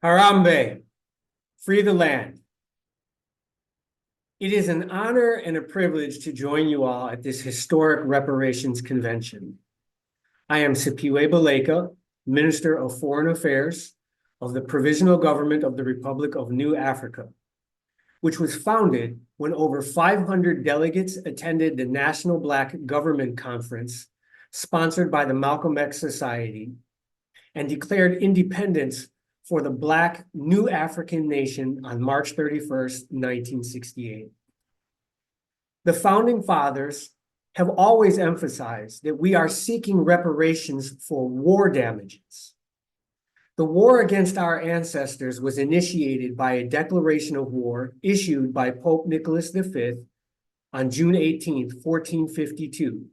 Harambe, free the land. It is an honor and a privilege to join you all at this historic reparations convention. I am SIphiwe Baleka, Minister of Foreign Affairs of the Provisional Government of the Republic of New Africa, which was founded when over 500 delegates attended the National Black Government Conference sponsored by the Malcolm X Society and declared independence for the Black New African Nation on March 31st, 1968. The Founding Fathers have always emphasized that we are seeking reparations for war damages. The war against our ancestors was initiated by a declaration of war issued by Pope Nicholas V on June 18, 1452,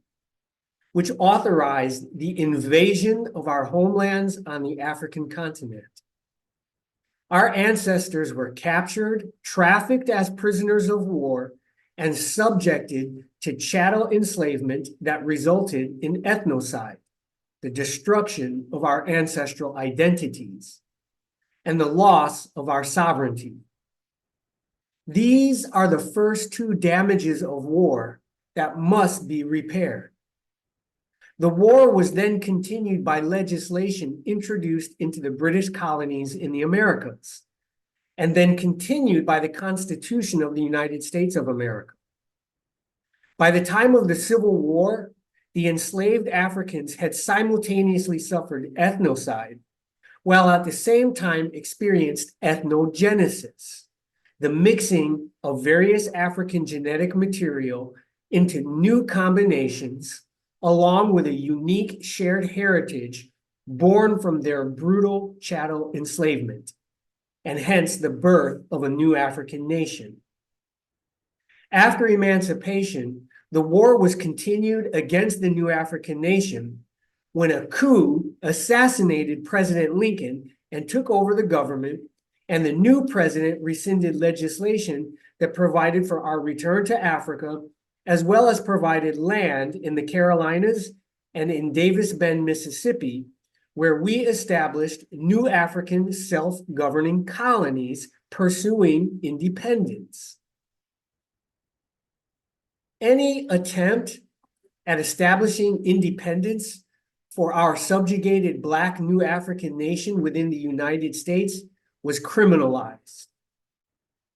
which authorized the invasion of our homelands on the African continent. Our ancestors were captured, trafficked as prisoners of war, and subjected to chattel enslavement that resulted in ethnocide, the destruction of our ancestral identities, and the loss of our sovereignty. These are the first two damages of war that must be repaired. The war was then continued by legislation introduced into the British colonies in the Americas, and then continued by the Constitution of the United States of America. By the time of the Civil War, the enslaved Africans had simultaneously suffered ethnocide, while at the same time experienced ethnogenesis, the mixing of various African genetic material into new combinations, along with a unique shared heritage born from their brutal chattel enslavement, and hence the birth of a new African nation. After emancipation, the war was continued against the new African nation when a coup assassinated President Lincoln and took over the government, and the new president rescinded legislation that provided for our return to Africa, as well as provided land in the Carolinas and in Davis Bend, Mississippi, where we established new African self-governing colonies pursuing independence. Any attempt at establishing independence for our subjugated Black New African nation within the United States was criminalized.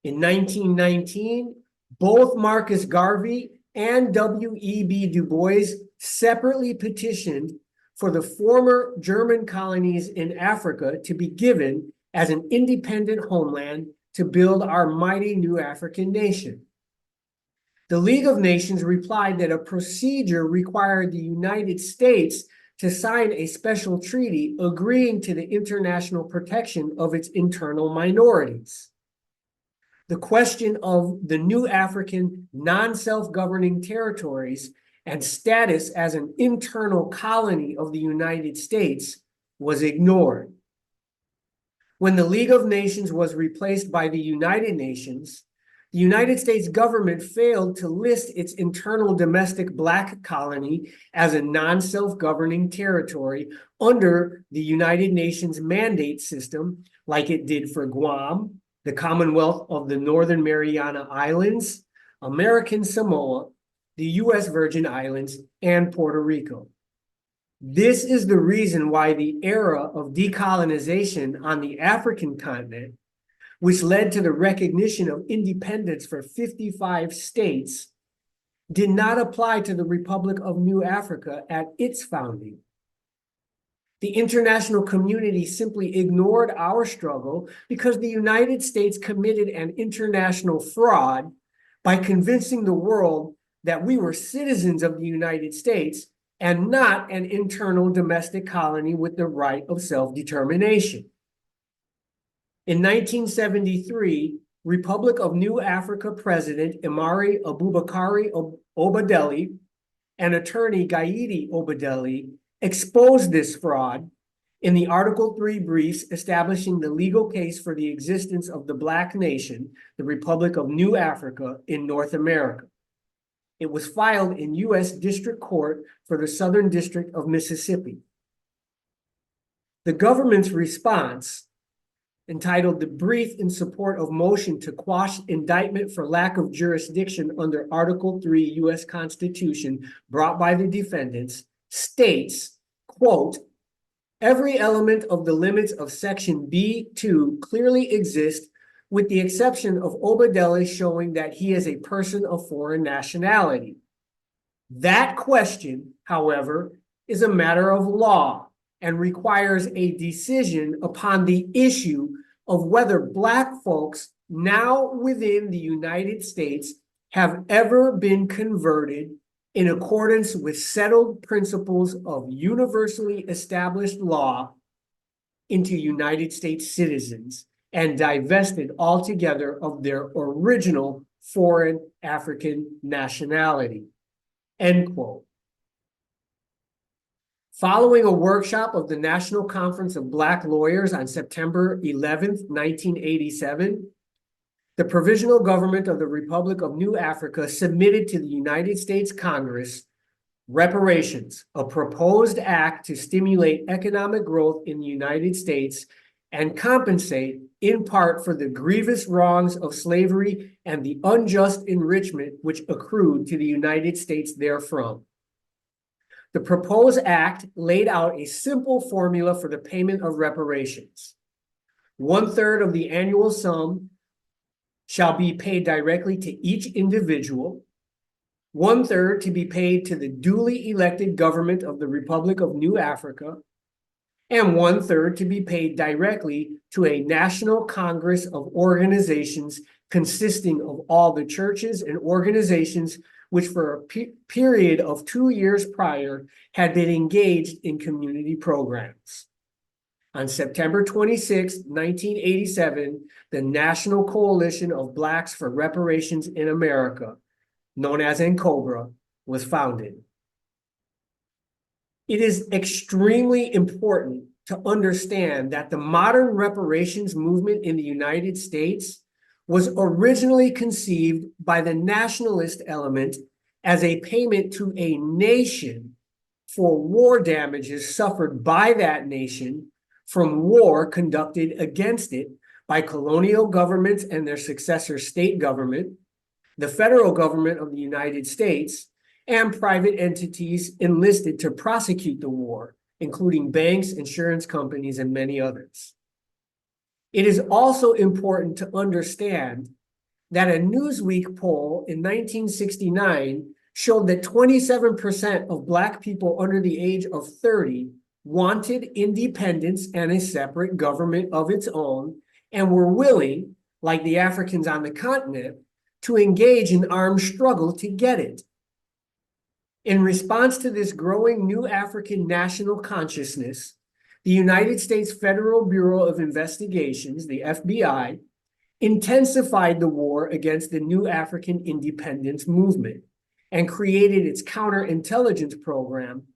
In 1919, both Marcus Garvey and W.E.B. Du Bois separately petitioned for the former German colonies in Africa to be given as an independent homeland to build our mighty new African nation. The League of Nations replied that a procedure required the United States to sign a special treaty agreeing to the international protection of its internal minorities. The question of the new African non-self-governing territories and status as an internal colony of the United States was ignored. When the League of Nations was replaced by the United Nations, the United States government failed to list its internal domestic Black colony as a non-self-governing territory under the United Nations mandate system, like it did for Guam, the Commonwealth of the Northern Mariana Islands, American Samoa, the U.S. Virgin Islands, and Puerto Rico. This is the reason why the era of decolonization on the African continent, which led to the recognition of independence for 55 states, did not apply to the Republic of New Africa at its founding. The international community simply ignored our struggle because the United States committed an international fraud by convincing the world that we were citizens of the United States and not an internal domestic colony with the right of self-determination. In 1973, Republic of New Africa President Imari Abubakari Obadeli and attorney Gaidi Obadeli exposed this fraud in the Article 3 briefs establishing the legal case for the existence of the Black nation, the Republic of New Africa in North America. It was filed in U.S. District Court for the Southern District of Mississippi. The government's response entitled "The Brief in Support of Motion to Quash Indictment for Lack of Jurisdiction under Article 3 U.S. Constitution brought by the defendants," states, quote, "Every element of the limits of Section B2 clearly exists, with the exception of Obadele showing that he is a person of foreign nationality. That question, however, is a matter of law and requires a decision upon the issue of whether Black folks now within the United States have ever been converted in accordance with settled principles of universally established law into United States citizens and divested altogether of their original foreign African nationality," end quote. Following a workshop of the National Conference of Black Lawyers on September 11th, 1987, the Provisional Government of the Republic of New Africa submitted to the United States Congress Reparations, a proposed act to stimulate economic growth in the United States and compensate in part for the grievous wrongs of slavery and the unjust enrichment which accrued to the United States therefrom. The proposed act laid out a simple formula for the payment of reparations. 1/3 of the annual sum shall be paid directly to each individual, 1/3 to be paid to the duly elected government of the Republic of New Africa, and 1/3 to be paid directly to a national congress of organizations consisting of all the churches and organizations which for a period of 2 years prior had been engaged in community programs. On September 26, 1987, the National Coalition of Blacks for Reparations in America, known as NCOBRA, was founded. It is extremely important to understand that the modern reparations movement in the United States was originally conceived by the nationalist element as a payment to a nation for war damages suffered by that nation from war conducted against it by colonial governments and their successor state government, the federal government of the United States, and private entities enlisted to prosecute the war, including banks, insurance companies, and many others. It is also important to understand that a Newsweek poll in 1969 showed that 27% of Black people under the age of 30 wanted independence and a separate government of its own, and were willing, like the Africans on the continent, to engage in armed struggle to get it. In response to this growing new African national consciousness, the United States Federal Bureau of Investigations, the FBI, intensified the war against the new African independence movement and created its counterintelligence program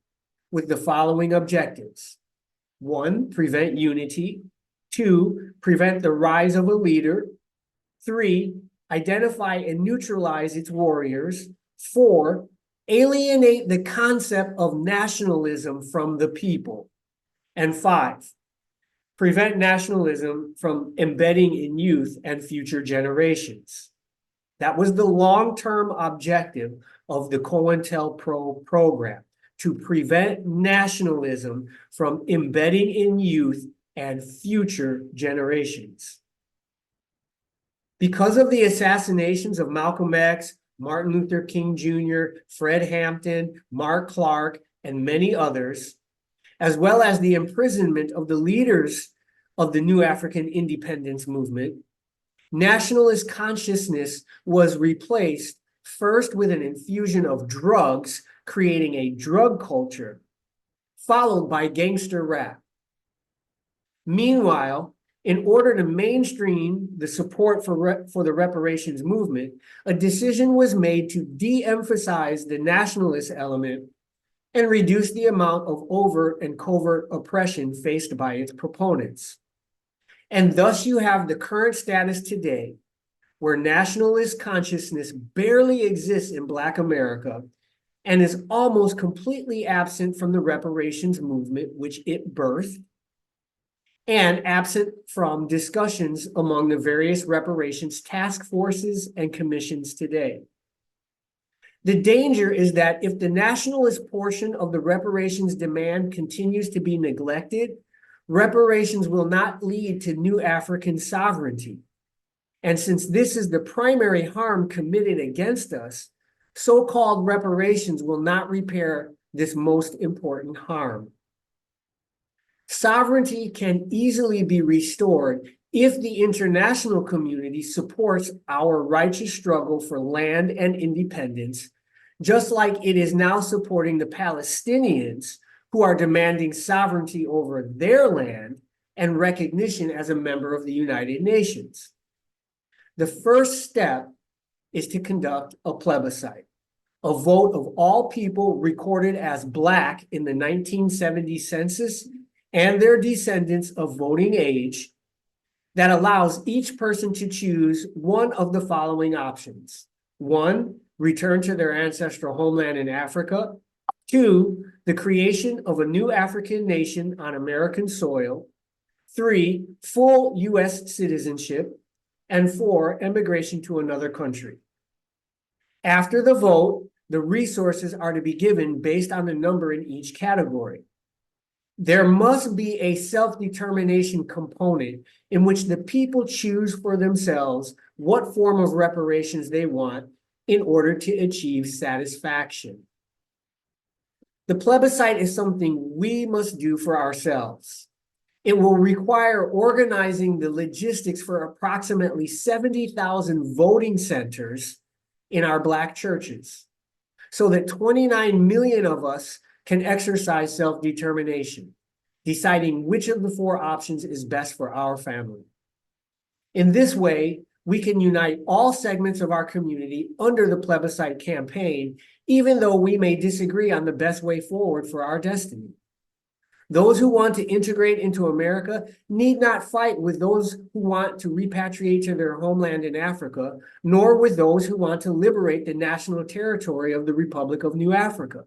with the following objectives. 1, prevent unity. 2, prevent the rise of a leader. 3, identify and neutralize its warriors. 4, alienate the concept of nationalism from the people. And 5, prevent nationalism from embedding in youth and future generations. That was the long-term objective of the COINTELPRO program, to prevent nationalism from embedding in youth and future generations. Because of the assassinations of Malcolm X, Martin Luther King Jr., Fred Hampton, Mark Clark, and many others, as well as the imprisonment of the leaders of the new African independence movement, nationalist consciousness was replaced first with an infusion of drugs, creating a drug culture, followed by gangster rap. Meanwhile, in order to mainstream the support for the reparations movement, a decision was made to de-emphasize the nationalist element and reduce the amount of overt and covert oppression faced by its proponents. And thus you have the current status today, where nationalist consciousness barely exists in Black America and is almost completely absent from the reparations movement which it birthed, and absent from discussions among the various reparations task forces and commissions today. The danger is that if the nationalist portion of the reparations demand continues to be neglected, reparations will not lead to new African sovereignty. And since this is the primary harm committed against us, so-called reparations will not repair this most important harm. Sovereignty can easily be restored if the international community supports our righteous struggle for land and independence, just like it is now supporting the Palestinians who are demanding sovereignty over their land and recognition as a member of the United Nations. The first step is to conduct a plebiscite, a vote of all people recorded as Black in the 1970 census and their descendants of voting age, that allows each person to choose one of the following options. 1, return to their ancestral homeland in Africa. 2, the creation of a new African nation on American soil. 3, full U.S. citizenship. And 4, emigration to another country. After the vote, the resources are to be given based on the number in each category. There must be a self-determination component in which the people choose for themselves what form of reparations they want in order to achieve satisfaction. The plebiscite is something we must do for ourselves. It will require organizing the logistics for approximately 70,000 voting centers in our Black churches, so that 29 million of us can exercise self-determination, deciding which of the 4 options is best for our family. In this way, we can unite all segments of our community under the plebiscite campaign, even though we may disagree on the best way forward for our destiny. Those who want to integrate into America need not fight with those who want to repatriate to their homeland in Africa, nor with those who want to liberate the national territory of the Republic of New Africa.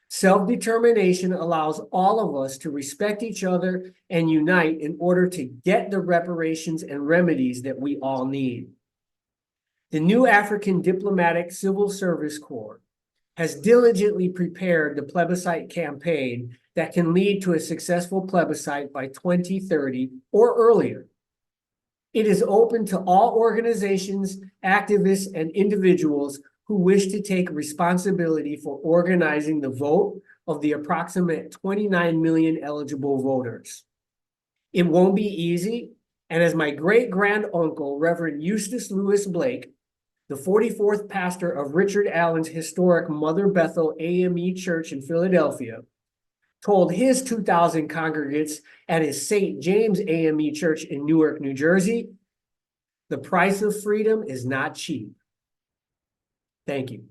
Self-determination allows all of us to respect each other and unite in order to get the reparations and remedies that we all need. The new African Diplomatic Civil Service Corps has diligently prepared the plebiscite campaign that can lead to a successful plebiscite by 2030 or earlier. It is open to all organizations, activists, and individuals who wish to take responsibility for organizing the vote of the approximate 29 million eligible voters. It won't be easy, and as my great-granduncle, Reverend Eustace Lewis Blake, the 44th pastor of Richard Allen's historic Mother Bethel AME Church in Philadelphia, told his 2,000 congregants at his St. James AME Church in Newark, New Jersey, the price of freedom is not cheap. Thank you.